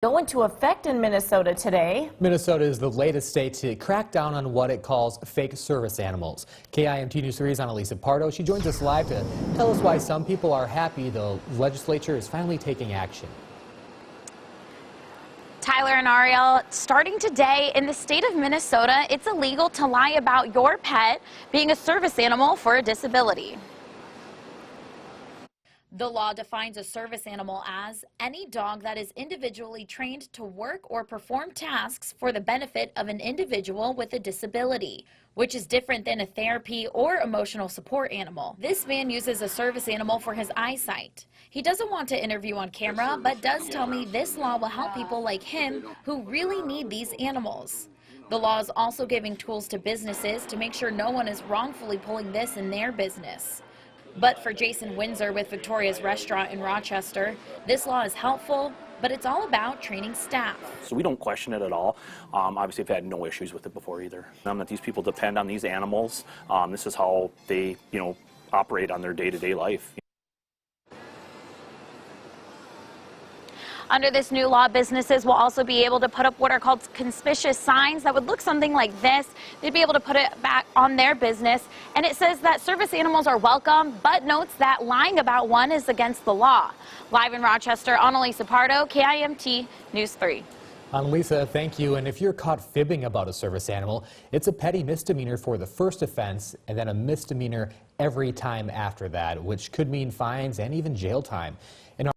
Go into effect in Minnesota today. Minnesota is the latest state to crack down on what it calls fake service animals. KIMT News 3's Annalisa Pardo. She joins us live to tell us why some people are happy the legislature is finally taking action. Tyler and Ariel, starting today in the state of Minnesota, it's illegal to lie about your pet being a service animal for a disability. The law defines a service animal as any dog that is individually trained to work or perform tasks for the benefit of an individual with a disability, which is different than a therapy or emotional support animal. This man uses a service animal for his eyesight. He doesn't want to interview on camera, but does tell me this law will help people like him who really need these animals. The law is also giving tools to businesses to make sure no one is wrongfully pulling this in their business. But for Jason Windsor with Victoria's Restaurant in Rochester, this law is helpful, but it's all about training staff. So we don't question it at all. Obviously, I've had no issues with it before either. That these people depend on these animals. This is how they, operate on their day-to-day life. Under this new law, businesses will also be able to put up what are called conspicuous signs that would look something like this. They'd be able to put it back on their business, and it says that service animals are welcome, but notes that lying about one is against the law. Live in Rochester, Annalisa Pardo, KIMT News 3. Annalisa, thank you. And if you're caught fibbing about a service animal, it's a petty misdemeanor for the first offense and then a misdemeanor every time after that, which could mean fines and even jail time.